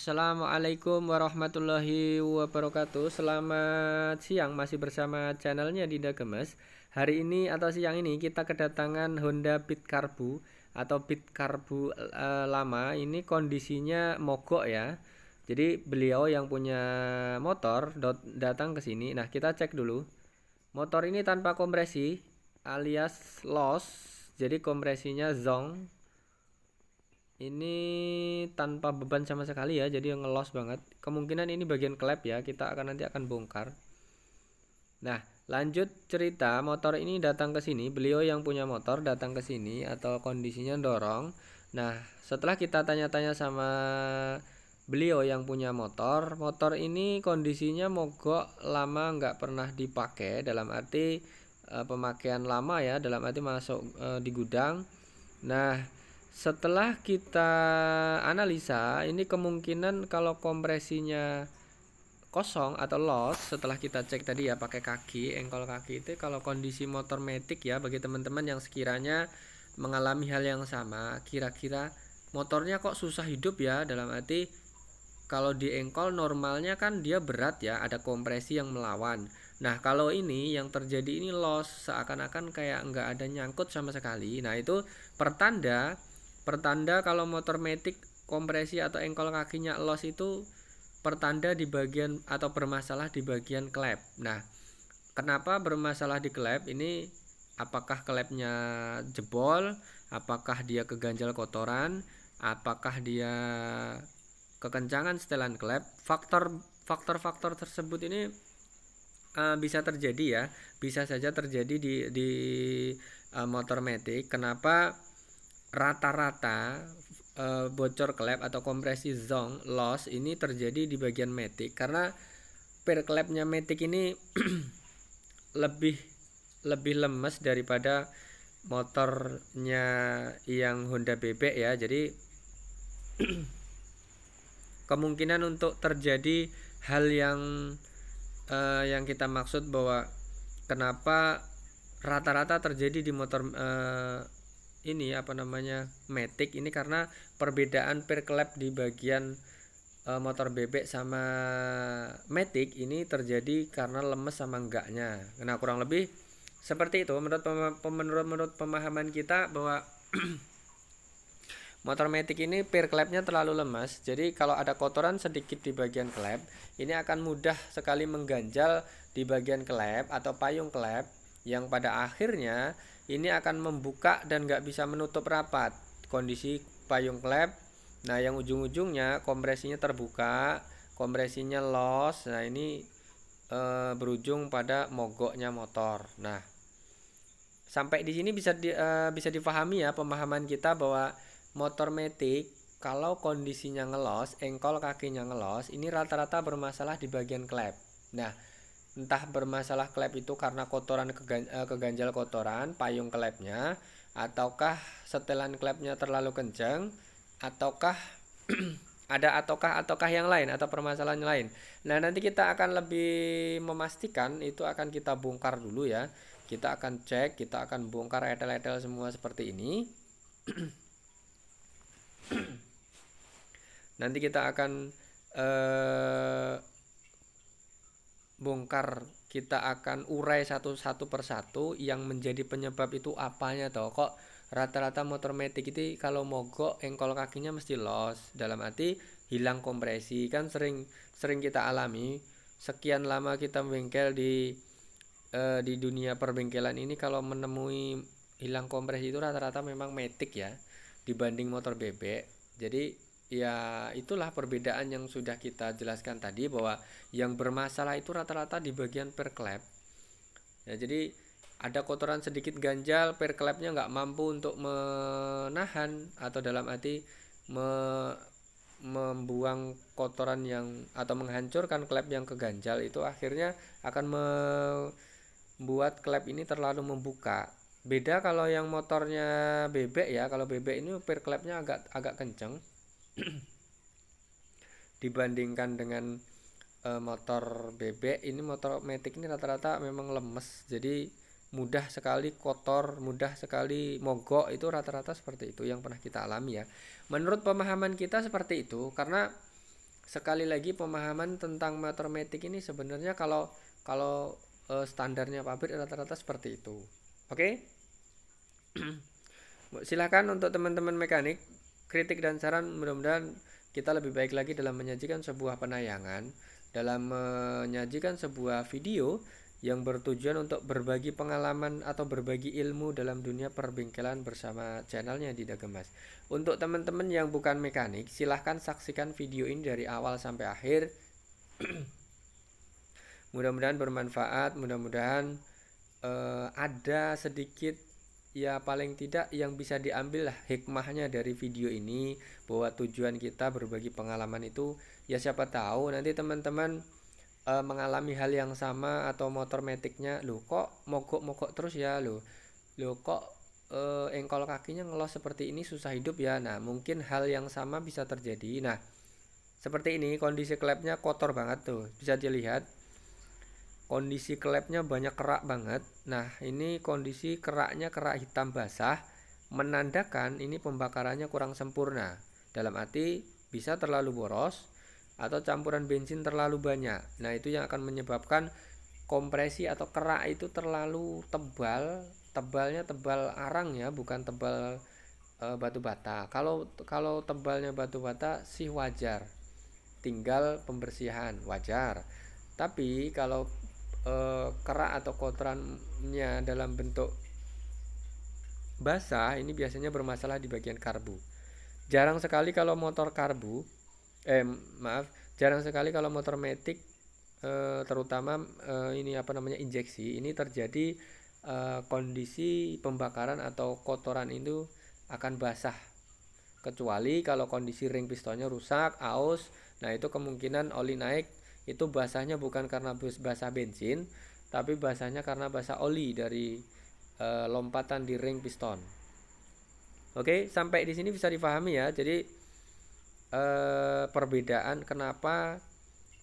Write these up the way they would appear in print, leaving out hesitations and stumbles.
Assalamualaikum warahmatullahi wabarakatuh. Selamat siang, masih bersama channelnya Dinda Gemes. Hari ini atau siang ini kita kedatangan Honda Beat Karbu atau Beat Karbu lama. Ini kondisinya mogok ya. Jadi beliau yang punya motor datang ke sini. Nah, kita cek dulu. Motor ini tanpa kompresi alias loss. Jadi kompresinya zong. Ini tanpa beban sama sekali ya, jadi ngelos banget. Kemungkinan ini bagian klep ya, kita nanti akan bongkar. Nah, lanjut cerita, motor ini datang ke sini, beliau yang punya motor datang ke sini atau kondisinya dorong. Nah, setelah kita tanya-tanya sama beliau yang punya motor, motor ini kondisinya mogok lama, nggak pernah dipakai, dalam arti pemakaian lama ya, dalam arti masuk di gudang. Nah, setelah kita analisa, ini kemungkinan kalau kompresinya kosong atau loss, setelah kita cek tadi ya pakai kaki, engkol kaki itu kalau kondisi motor matic ya, bagi teman-teman yang sekiranya mengalami hal yang sama, kira-kira motornya kok susah hidup ya, dalam arti kalau di engkol normalnya kan dia berat ya, ada kompresi yang melawan. Nah, kalau ini yang terjadi ini loss, seakan-akan kayak nggak ada nyangkut sama sekali. Nah, itu pertanda kalau motor matic kompresi atau engkol kakinya loss itu pertanda di bagian atau bermasalah di bagian klep. Nah, kenapa bermasalah di klep ini? Apakah klepnya jebol? Apakah dia keganjal kotoran? Apakah dia kekencangan setelan klep? Faktor-faktor tersebut ini bisa terjadi ya, bisa saja terjadi di motor matic. Kenapa rata-rata bocor klep atau kompresi zong loss ini terjadi di bagian matic? Karena per klepnya matic ini lebih lemes daripada motornya yang Honda bebek ya. Jadi kemungkinan untuk terjadi hal yang kita maksud bahwa kenapa rata-rata terjadi di motor ini matic ini, karena perbedaan per klep di bagian motor bebek sama matic ini terjadi karena lemes sama enggaknya. Nah, kurang lebih seperti itu menurut pemahaman kita bahwa motor matic ini per klepnya terlalu lemas. Jadi kalau ada kotoran sedikit di bagian klep, ini akan mudah sekali mengganjal di bagian klep atau payung klep, yang pada akhirnya ini akan membuka dan nggak bisa menutup rapat kondisi payung klep. Nah, yang ujung-ujungnya kompresinya terbuka, kompresinya loss. Nah, ini berujung pada mogoknya motor. Nah, sampai di sini bisa dipahami ya pemahaman kita bahwa motor matic kalau kondisinya ngelos, engkol kakinya ngelos, ini rata-rata bermasalah di bagian klep. Nah, entah bermasalah klep itu karena kotoran keganjal kotoran payung klepnya, ataukah setelan klepnya terlalu kencang, ataukah ataukah yang lain atau permasalahan lain. Nah, nanti kita akan lebih memastikan, itu akan kita bongkar dulu ya. Kita akan cek, kita akan bongkar etel-etel semua seperti ini. Nanti kita akan bongkar, kita akan urai satu persatu yang menjadi penyebab itu apanya toh. Kok rata-rata motor matic itu kalau mogok engkol kakinya mesti loss, dalam arti hilang kompresi. Kan sering kita alami, sekian lama kita bengkel di dunia perbengkelan ini, kalau menemui hilang kompresi itu rata-rata memang matic ya dibanding motor bebek. Jadi ya itulah perbedaan yang sudah kita jelaskan tadi, bahwa yang bermasalah itu rata-rata di bagian per klep ya. Jadi ada kotoran sedikit ganjal, per klepnya nggak mampu untuk menahan atau dalam arti membuang kotoran yang atau menghancurkan klep yang keganjal, itu akhirnya akan membuat klep ini terlalu membuka. Beda kalau yang motornya bebek ya, kalau bebek ini per klepnya agak kenceng dibandingkan dengan motor bebek. Ini motor matic ini rata-rata memang lemes, jadi mudah sekali kotor, mudah sekali mogok. Itu rata-rata seperti itu yang pernah kita alami ya. Menurut pemahaman kita seperti itu, karena sekali lagi pemahaman tentang motor matic ini sebenarnya kalau kalau standarnya pabrik rata-rata seperti itu. Oke? Silakan untuk teman-teman mekanik, kritik dan saran, mudah-mudahan kita lebih baik lagi dalam menyajikan sebuah penayangan, dalam menyajikan sebuah video yang bertujuan untuk berbagi pengalaman atau berbagi ilmu dalam dunia perbengkelan bersama channelnya Dinda Gemas. Untuk teman-teman yang bukan mekanik, silahkan saksikan video ini dari awal sampai akhir. Mudah-mudahan bermanfaat, mudah-mudahan ada sedikit, ya paling tidak yang bisa diambil lah hikmahnya dari video ini, bahwa tujuan kita berbagi pengalaman itu ya siapa tahu nanti teman-teman mengalami hal yang sama atau motor metiknya, loh kok mogok-mogok terus ya, loh kok engkol kakinya ngelos seperti ini, susah hidup ya. Nah mungkin hal yang sama bisa terjadi. Nah seperti ini kondisi klepnya kotor banget tuh, bisa dilihat kondisi klepnya banyak kerak banget. Nah ini kondisi keraknya kerak hitam basah, menandakan ini pembakarannya kurang sempurna, dalam arti bisa terlalu boros atau campuran bensin terlalu banyak. Nah itu yang akan menyebabkan kompresi atau kerak itu terlalu tebal, tebalnya tebal arang ya, bukan tebal batu bata. Kalau tebalnya batu bata sih wajar, tinggal pembersihan wajar. Tapi kalau kerak atau kotorannya dalam bentuk basah, ini biasanya bermasalah di bagian karbu. Jarang sekali kalau motor karbu, jarang sekali kalau motor matic, terutama ini apa namanya injeksi, ini terjadi kondisi pembakaran atau kotoran itu akan basah. Kecuali kalau kondisi ring pistonnya rusak, aus, nah itu kemungkinan oli naik. Itu basahnya bukan karena basah bensin, tapi basahnya karena basah oli dari lompatan di ring piston. Oke, sampai di sini bisa dipahami ya. Jadi perbedaan kenapa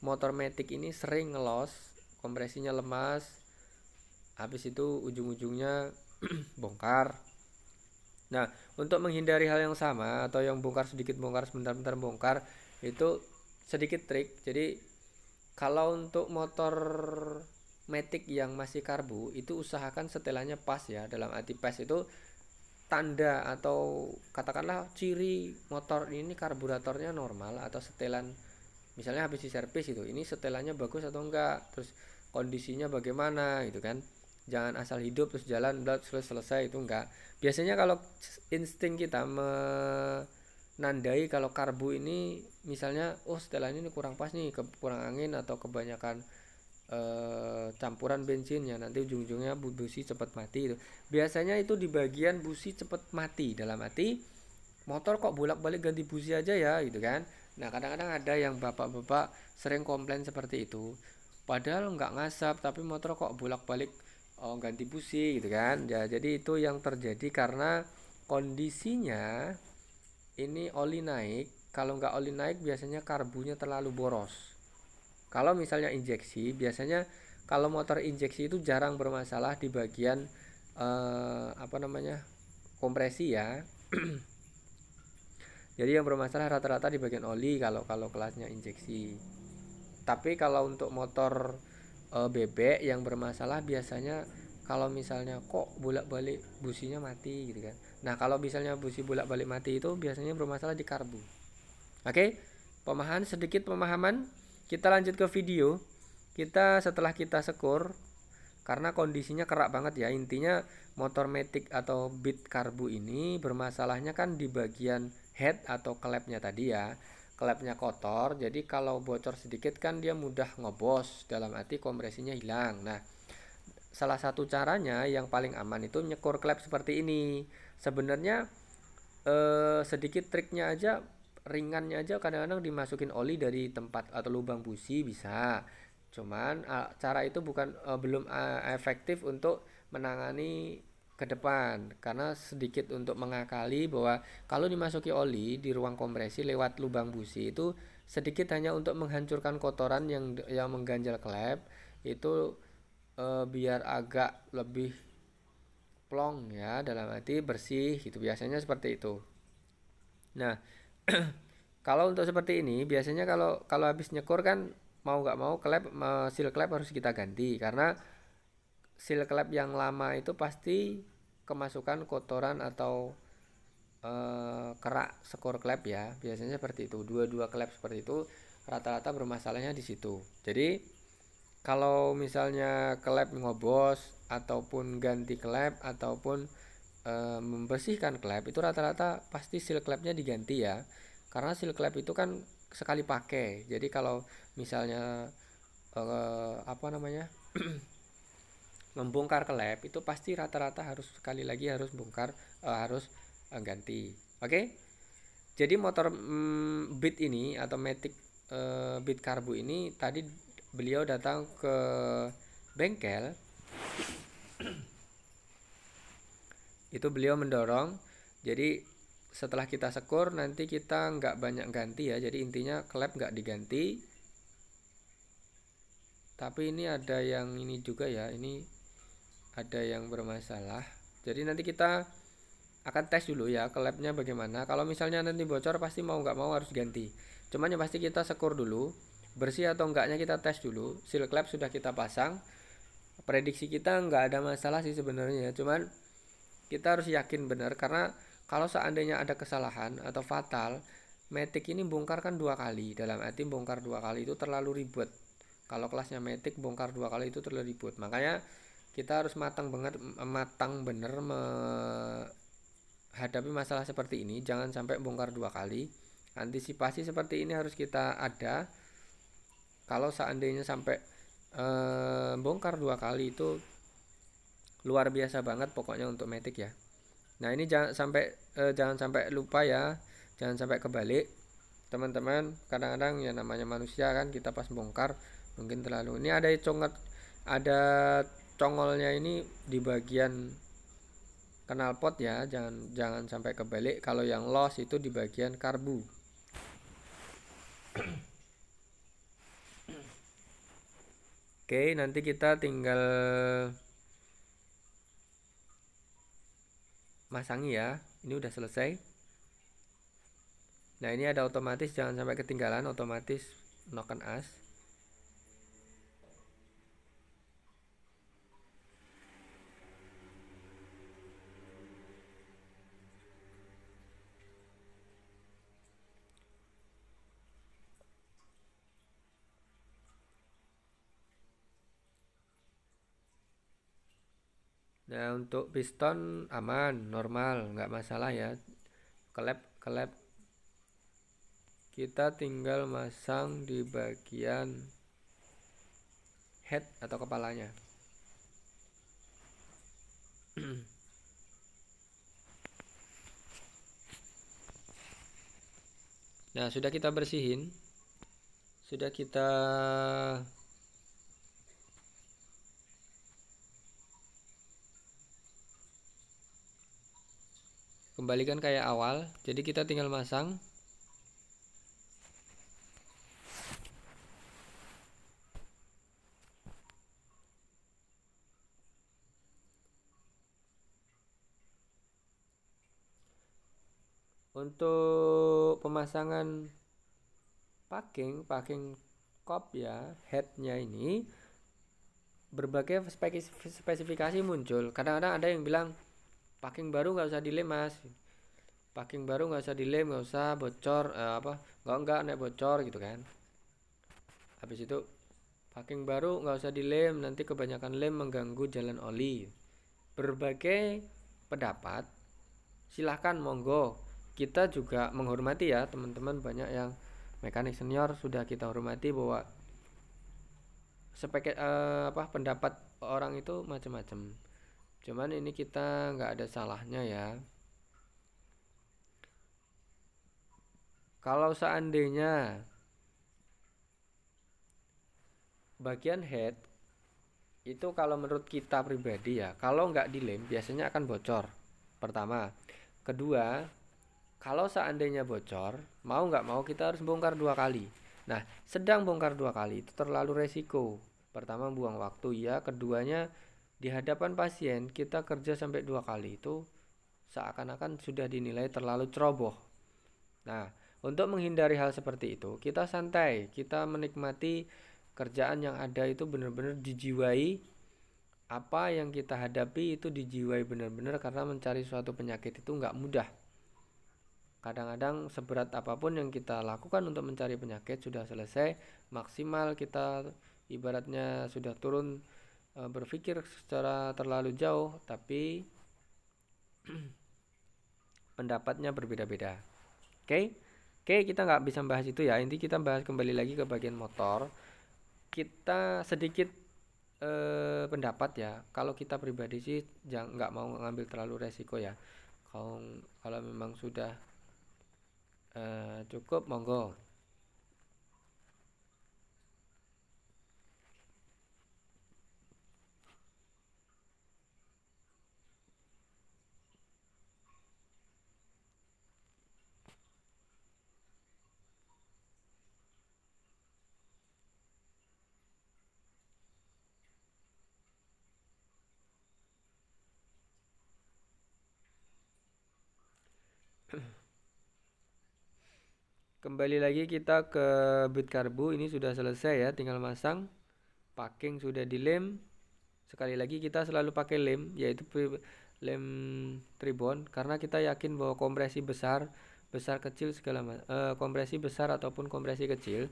motor matic ini sering ngelos, kompresinya lemas, habis itu ujung-ujungnya bongkar. Nah, untuk menghindari hal yang sama atau yang bongkar sedikit bongkar sebentar-bentar bongkar, itu sedikit trik. Jadi kalau untuk motor matic yang masih karbu, itu usahakan setelannya pas ya. Dalam arti pas itu tanda atau katakanlah ciri motor ini karburatornya normal, atau setelan misalnya habis diservis itu, ini setelannya bagus atau enggak, terus kondisinya bagaimana gitu kan. Jangan asal hidup terus jalan selesai, itu enggak. Biasanya kalau insting kita nandai kalau karbu ini misalnya, oh setelan ini kurang pas nih, kurang angin atau kebanyakan campuran bensinnya, nanti ujung-ujungnya busi cepat mati itu. Biasanya itu di bagian busi cepat mati, dalam arti motor kok bolak-balik ganti busi aja ya gitu kan. Nah kadang-kadang ada yang bapak-bapak sering komplain seperti itu, padahal nggak ngasap tapi motor kok bolak-balik ganti busi gitu kan ya. Jadi itu yang terjadi karena kondisinya ini oli naik. Kalau nggak oli naik biasanya karbunya terlalu boros. Kalau misalnya injeksi, biasanya kalau motor injeksi itu jarang bermasalah di bagian apa namanya kompresi ya. Jadi yang bermasalah rata-rata di bagian oli kalau kelasnya injeksi. Tapi kalau untuk motor bebek yang bermasalah biasanya kalau misalnya kok bolak-balik businya mati gitu kan. Nah kalau misalnya busi bolak-balik mati itu biasanya bermasalah di karbu. Oke, sedikit pemahaman. Kita lanjut ke video. Setelah kita sekur, karena kondisinya kerak banget ya. Intinya motor matic atau bit karbu ini bermasalahnya kan di bagian head atau klepnya tadi ya. Klepnya kotor, jadi kalau bocor sedikit kan dia mudah ngebos, dalam arti kompresinya hilang. Nah salah satu caranya yang paling aman itu nyekur klep seperti ini. Sebenarnya sedikit triknya aja, ringannya aja, kadang-kadang dimasukin oli dari tempat atau lubang busi bisa. Cuman cara itu belum efektif untuk menangani ke depan, karena sedikit untuk mengakali bahwa kalau dimasuki oli di ruang kompresi lewat lubang busi itu sedikit hanya untuk menghancurkan kotoran yang mengganjal klep itu, biar agak lebih plong ya, dalam arti bersih gitu, biasanya seperti itu. Nah Kalau untuk seperti ini biasanya kalau kalau habis nyekur kan mau nggak mau klep seal klep harus kita ganti karena seal klep yang lama itu pasti kemasukan kotoran atau kerak skor klep ya. Biasanya seperti itu. Dua-dua klep seperti itu rata-rata bermasalahnya di situ. Jadi kalau misalnya klep ngobos ataupun ganti klep ataupun membersihkan klep itu rata-rata pasti seal klepnya diganti ya karena seal klep itu kan sekali pakai jadi kalau misalnya apa namanya membongkar klep itu pasti rata-rata harus sekali lagi harus bongkar harus ganti oke jadi motor Beat ini atau Matic Beat Karbu ini tadi beliau datang ke bengkel itu beliau mendorong jadi setelah kita sekur nanti kita nggak banyak ganti ya jadi intinya klep nggak diganti tapi ini ada yang ini juga ya ini ada yang bermasalah jadi nanti kita akan tes dulu ya klepnya bagaimana kalau misalnya nanti bocor pasti mau nggak mau harus ganti cuman yang pasti kita sekur dulu bersih atau enggaknya kita tes dulu seal klep sudah kita pasang prediksi kita nggak ada masalah sih sebenarnya cuman kita harus yakin benar karena kalau seandainya ada kesalahan atau fatal Matic ini bongkar kan 2 kali dalam arti bongkar 2 kali itu terlalu ribet kalau kelasnya Matic bongkar 2 kali itu terlalu ribet makanya kita harus matang bener menghadapi masalah seperti ini jangan sampai bongkar 2 kali antisipasi seperti ini harus kita ada kalau seandainya sampai bongkar 2 kali itu luar biasa banget pokoknya untuk Matic ya. Nah ini jangan sampai lupa ya, jangan sampai kebalik teman-teman. Kadang-kadang ya namanya manusia kan kita pas bongkar mungkin terlalu. Ini ada congolnya ini di bagian knalpot ya, jangan sampai kebalik. Kalau yang loss itu di bagian karbu. Oke, nanti kita tinggal masangi ya ini udah selesai nah ini ada otomatis jangan sampai ketinggalan otomatis noken as nah untuk piston aman normal nggak masalah ya kelep kita tinggal masang di bagian head atau kepalanya nah sudah kita bersihin sudah kita kembalikan kayak awal jadi kita tinggal masang untuk pemasangan packing kop ya headnya ini berbagai spesifikasi muncul kadang-kadang ada yang bilang packing baru nggak usah dilem mas packing baru nggak usah dilem nggak usah bocor nggak naik bocor gitu kan habis itu packing baru nggak usah dilem nanti kebanyakan lem mengganggu jalan oli berbagai pendapat silahkan monggo kita juga menghormati ya teman-teman banyak yang mekanik senior sudah kita hormati bahwa pendapat orang itu macam-macam cuman ini kita nggak ada salahnya ya kalau seandainya bagian head itu kalau menurut kita pribadi ya kalau nggak dilem biasanya akan bocor pertama kedua kalau seandainya bocor mau nggak mau kita harus bongkar 2 kali nah sedang bongkar 2 kali itu terlalu resiko pertama buang waktu ya keduanya di hadapan pasien kita kerja sampai 2 kali itu seakan-akan sudah dinilai terlalu ceroboh nah Untuk menghindari hal seperti itu, kita santai, kita menikmati kerjaan yang ada itu benar-benar dijiwai. Apa yang kita hadapi itu dijiwai benar-benar, karena mencari suatu penyakit itu nggak mudah. Kadang-kadang seberat apapun yang kita lakukan untuk mencari penyakit sudah selesai, maksimal kita ibaratnya sudah turun berpikir secara terlalu jauh, tapi pendapatnya berbeda-beda. Oke, oke, kita nggak bisa bahas itu ya. Inti kita bahas kembali lagi ke bagian motor. Kita sedikit pendapat ya. Kalau kita pribadi sih jangan nggak mau ngambil terlalu resiko ya. Kalau memang sudah cukup, monggo. Kembali lagi kita ke bit karbu. Ini sudah selesai ya, tinggal masang. Packing sudah dilem. Sekali lagi kita selalu pakai lem, yaitu lem tribon, karena kita yakin bahwa kompresi besar kecil kompresi besar ataupun kompresi kecil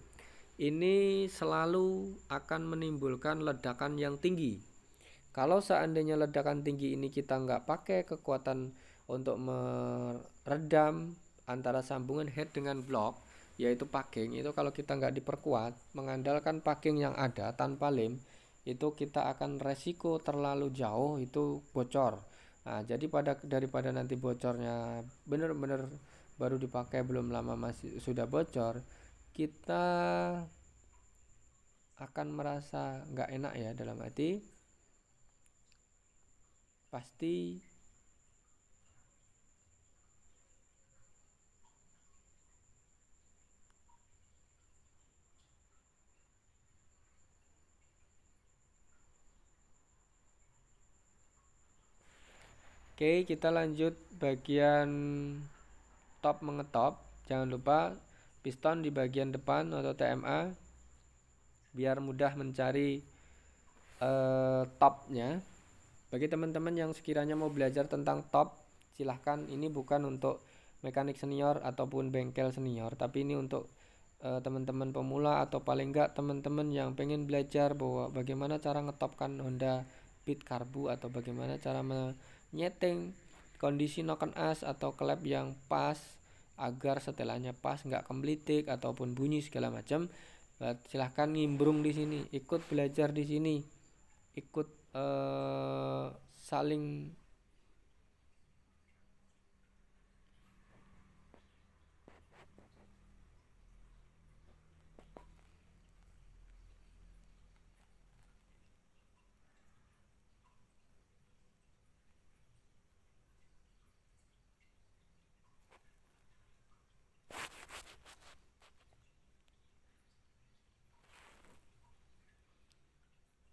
ini selalu akan menimbulkan ledakan yang tinggi. Kalau seandainya ledakan tinggi ini kita nggak pakai kekuatan untuk meredam antara sambungan head dengan block, yaitu packing, itu kalau kita nggak diperkuat, mengandalkan packing yang ada tanpa lem, itu kita akan resiko terlalu jauh itu bocor. Nah, jadi daripada nanti bocornya benar-benar baru dipakai belum lama masih sudah bocor, kita akan merasa nggak enak ya, dalam arti pasti. Oke, kita lanjut bagian top mengetop. Jangan lupa piston di bagian depan atau TMA biar mudah mencari topnya. Bagi teman-teman yang sekiranya mau belajar tentang top, silahkan. Ini bukan untuk mekanik senior ataupun bengkel senior, tapi ini untuk teman-teman pemula atau paling enggak teman-teman yang pengen belajar bahwa bagaimana cara ngetopkan Honda Beat Karbu, atau bagaimana cara menyeting kondisi noken as atau klep yang pas agar setelannya pas, nggak kembalitik ataupun bunyi segala macam. Silahkan nimbrung di sini, ikut belajar di sini, ikut saling.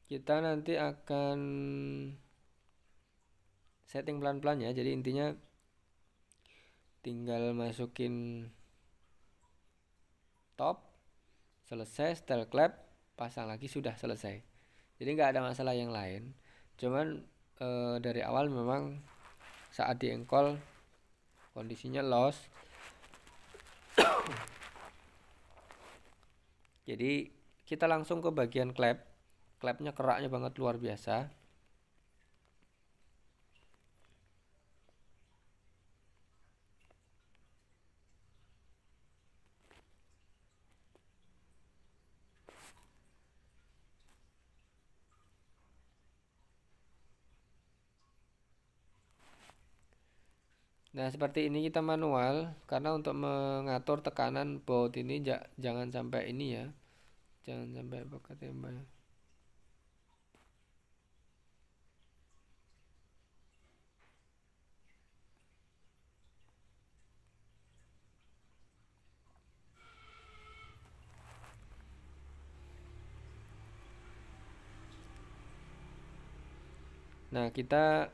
Kita nanti akan setting pelan-pelan ya. Jadi intinya tinggal masukin top, selesai, setel klep, pasang lagi, sudah selesai. Jadi nggak ada masalah yang lain. Cuman dari awal memang saat diengkol kondisinya loss. Jadi kita langsung ke bagian klep. Klepnya keraknya banget, luar biasa. Nah, seperti ini kita manual, karena untuk mengatur tekanan baut ini jangan sampai ini ya. Jangan sampai bekat tembak. Nah, kita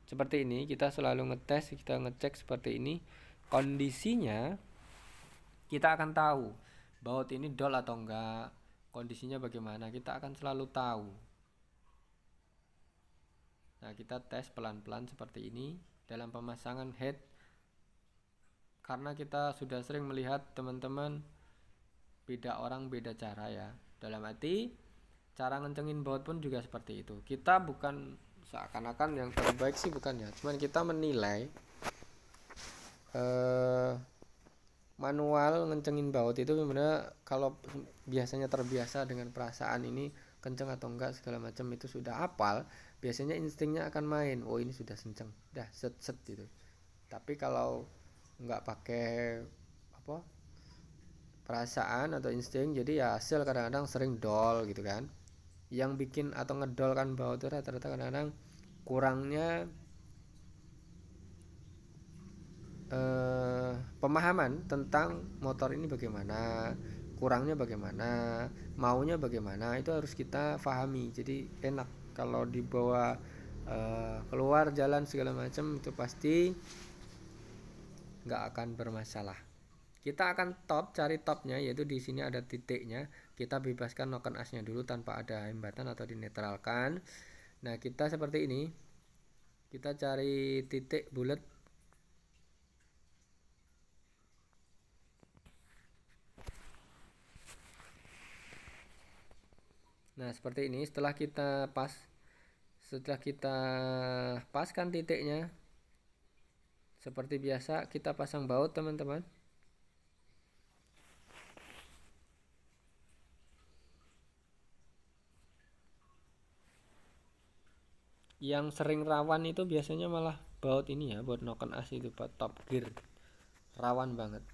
seperti ini, kita selalu ngetes, kita ngecek seperti ini. Kondisinya kita akan tahu baut ini dol atau enggak, kondisinya bagaimana, kita akan selalu tahu. Nah, kita tes pelan-pelan seperti ini dalam pemasangan head, karena kita sudah sering melihat teman-teman beda orang beda cara ya. Dalam arti cara ngencengin baut pun juga seperti itu. Kita bukan seakan-akan yang terbaik sih, bukan ya, cuman kita menilai manual ngencengin baut itu sebenarnya kalau biasanya terbiasa dengan perasaan ini kenceng atau enggak segala macam, itu sudah hafal, biasanya instingnya akan main, oh ini sudah kenceng, dah set set gitu. Tapi kalau nggak pakai apa perasaan atau insting, jadi ya hasil kadang-kadang sering dol gitu kan. Yang bikin atau ngedolkan baut itu rata-rata kadang-kadang kurangnya pemahaman tentang motor ini bagaimana, kurangnya bagaimana, maunya bagaimana, itu harus kita pahami. Jadi enak kalau dibawa keluar jalan segala macam, itu pasti nggak akan bermasalah. Kita akan top, cari topnya, yaitu di sini ada titiknya. Kita bebaskan noken asnya dulu tanpa ada hambatan atau dinetralkan. Nah, kita seperti ini, kita cari titik bulat. Nah, seperti ini. Setelah kita paskan titiknya, seperti biasa kita pasang baut, teman-teman. Yang sering rawan itu biasanya malah baut ini ya, baut noken as itu, baut top gear, rawan banget.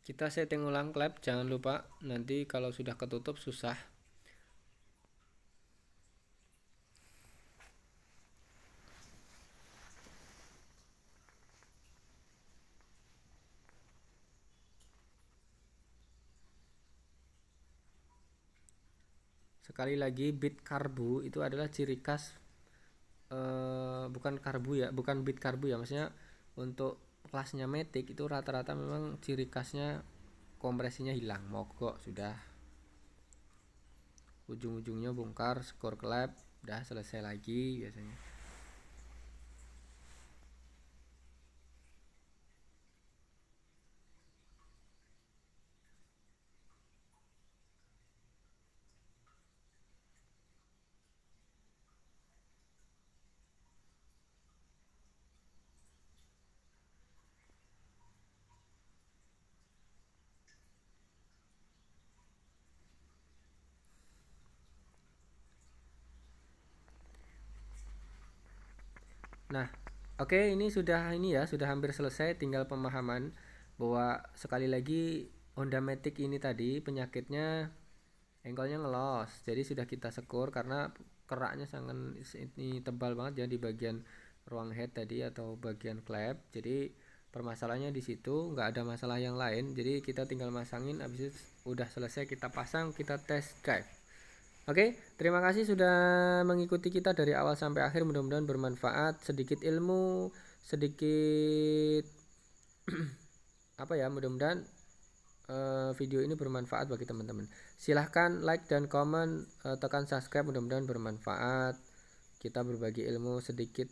Kita setting ulang klep, jangan lupa, nanti kalau sudah ketutup susah. Sekali lagi, bit karbu itu adalah ciri khas, bukan karbu ya, bukan bit karbu ya, maksudnya untuk kelasnya Matic itu rata-rata memang ciri khasnya kompresinya hilang, mogok sudah, ujung-ujungnya bongkar, skor klep, udah selesai lagi biasanya. Nah, oke, ini sudah hampir selesai, tinggal pemahaman bahwa sekali lagi Honda Matic ini tadi penyakitnya engkolnya ngelos. Jadi sudah kita sekur karena keraknya sangat ini tebal banget ya di bagian ruang head tadi atau bagian klep. Jadi permasalahannya di situ, nggak ada masalah yang lain. Jadi kita tinggal masangin, habis itu udah selesai kita pasang, kita test drive. Oke, terima kasih sudah mengikuti kita dari awal sampai akhir. Mudah-mudahan bermanfaat, sedikit ilmu, sedikit apa ya, mudah-mudahan video ini bermanfaat bagi teman-teman. Silahkan like dan komen, tekan subscribe, mudah-mudahan bermanfaat. Kita berbagi ilmu sedikit.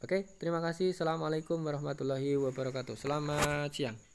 Oke, terima kasih. Assalamualaikum warahmatullahi wabarakatuh. Selamat siang.